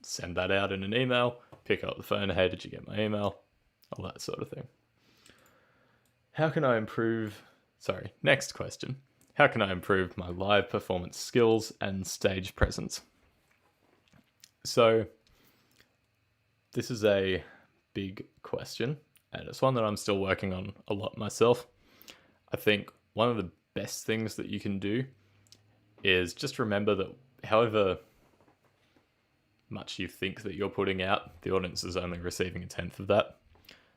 send that out in an email, pick up the phone, hey, did you get my email? All that sort of thing. How can I improve... Sorry, next question. How can I improve my live performance skills and stage presence? So, this is a big question, and it's one that I'm still working on a lot myself. I think one of the best things that you can do is just remember that however much you think that you're putting out, the audience is only receiving a tenth of that.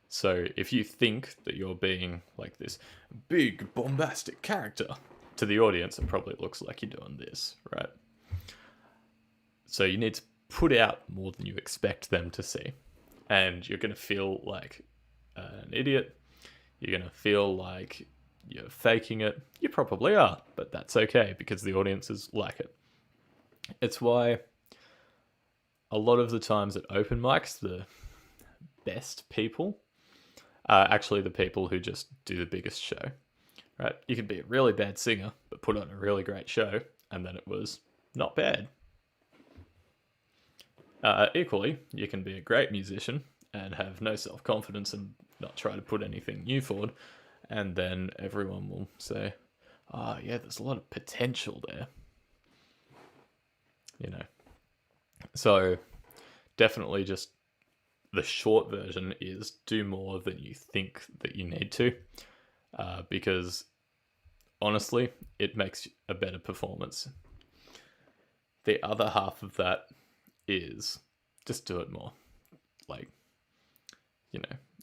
So if you think that you're being like this big bombastic character, to the audience it probably looks like you're doing this, right? So you need to put out more than you expect them to see. And you're going to feel like an idiot. You're going to feel like you're faking it. You probably are, but that's okay because the audiences like it. It's why a lot of the times at open mics, the best people are actually the people who just do the biggest show, right? You could be a really bad singer, but put on a really great show, and then it was not bad. Equally, you can be a great musician and have no self-confidence and not try to put anything new forward, and then everyone will say, yeah, there's a lot of potential there. So definitely just the short version is do more than you think that you need to, because honestly, it makes a better performance. The other half of that is just do it more.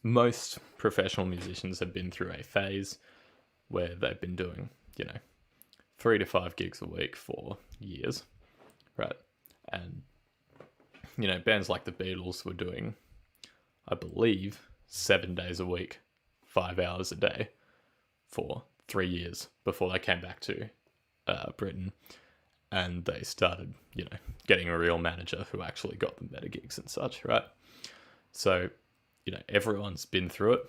Most professional musicians have been through a phase where they've been doing, 3 to 5 gigs a week for years, right? And, bands like the Beatles were doing, I believe, 7 days a week, 5 hours a day for 3 years before they came back to Britain, and they started, getting a real manager who actually got them better gigs and such, right? So, everyone's been through it.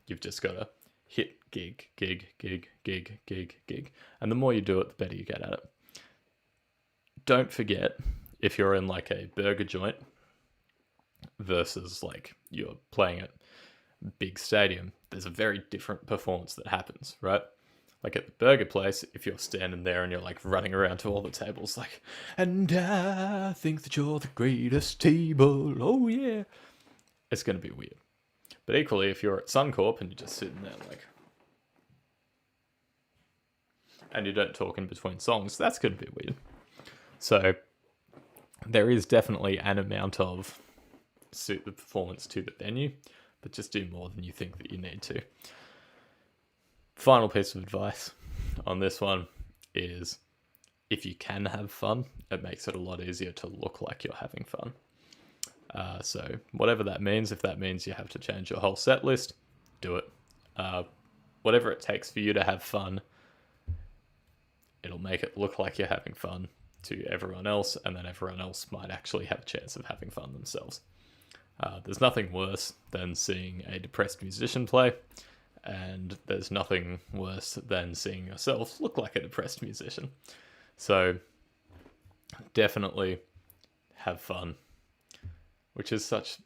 You've just got to hit gig, gig, gig, gig, gig, gig. And the more you do it, the better you get at it. Don't forget, if you're in like a burger joint versus like you're playing at big stadium, there's a very different performance that happens, right? Like at the burger place, if you're standing there and you're like running around to all the tables like, and I think that you're the greatest table, oh yeah, it's going to be weird. But equally, if you're at Suncorp and you're just sitting there like, and you don't talk in between songs, that's going to be weird. So there is definitely an amount of suit the performance to the venue, but just do more than you think that you need to. Final piece of advice on this one is if you can have fun, it makes it a lot easier to look like you're having fun. So whatever that means, if that means you have to change your whole set list, do it. Whatever it takes for you to have fun, it'll make it look like you're having fun to everyone else, and then everyone else might actually have a chance of having fun themselves. There's nothing worse than seeing a depressed musician play, and there's nothing worse than seeing yourself look like a depressed musician. So definitely have fun, which is such,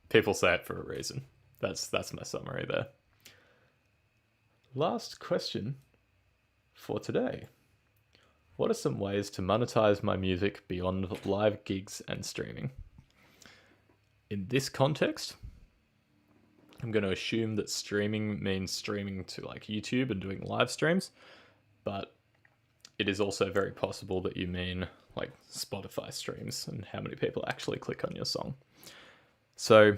people say it for a reason. That's my summary there. Last question for today. What are some ways to monetize my music beyond live gigs and streaming? In this context, I'm going to assume that streaming means streaming to like YouTube and doing live streams, but it is also very possible that you mean like Spotify streams and how many people actually click on your song. So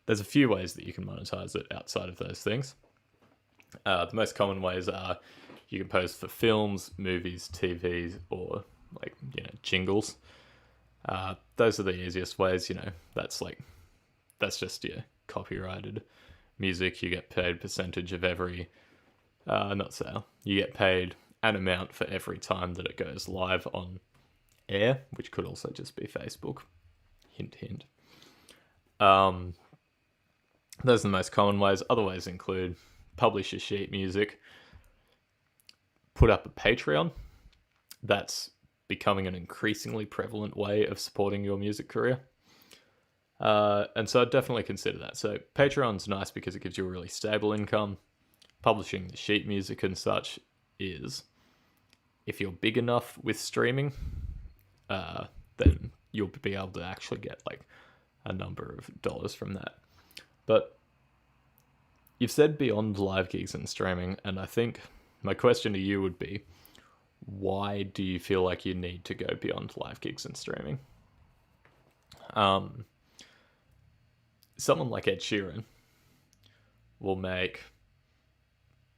there's a few ways that you can monetize it outside of those things. The most common ways are you can post for films, movies, TVs, or like, jingles. Those are the easiest ways, that's just your copyrighted music. You get paid percentage of every, not sale. You get paid an amount for every time that it goes live on air, which could also just be Facebook. Hint, hint. Those are the most common ways. Other ways include publish your sheet music, put up a Patreon. That's becoming an increasingly prevalent way of supporting your music career. And so I'd definitely consider that. So Patreon's nice because it gives you a really stable income. Publishing the sheet music and such is, if you're big enough with streaming, then you'll be able to actually get like a number of dollars from that. But you've said beyond live gigs and streaming, and I think my question to you would be, why do you feel like you need to go beyond live gigs and streaming? Someone like Ed Sheeran will make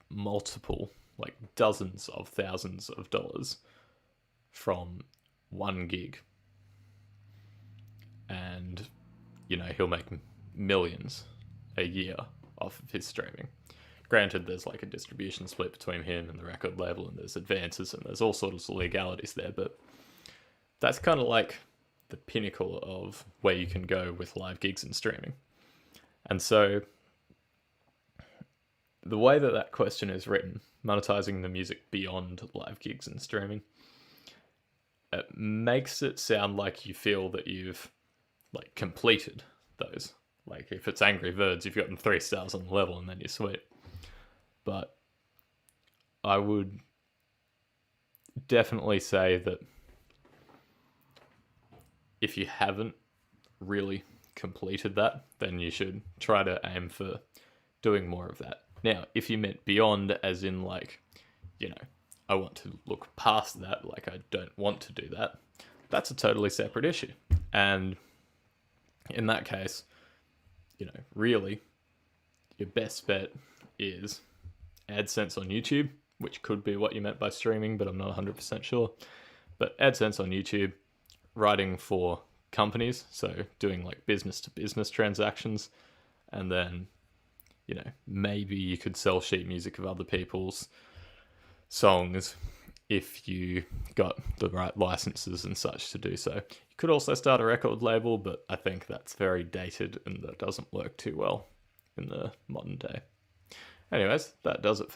multiple, like dozens of thousands of dollars from one gig. And, you know, he'll make millions a year off of his streaming. Granted, there's like a distribution split between him and the record label, and there's advances, and there's all sorts of legalities there, but that's kind of like the pinnacle of where you can go with live gigs and streaming. And so the way that that question is written, monetizing the music beyond live gigs and streaming, it makes it sound like you feel that you've like completed those. Like if it's Angry Birds, you've gotten 3 stars on the level and then you're sweet. But I would definitely say that if you haven't really completed that, then you should try to aim for doing more of that. Now, if you meant beyond, as in like, you know, I want to look past that, like I don't want to do that, that's a totally separate issue. And in that case, you know, really, your best bet is AdSense on YouTube, which could be what you meant by streaming, but I'm not 100% sure. But AdSense on YouTube, writing for companies, so doing like business to business transactions, and then, you know, maybe you could sell sheet music of other people's songs if you got the right licenses and such to do so. You could also start a record label, but I think that's very dated and that doesn't work too well in the modern day. Anyways, that does it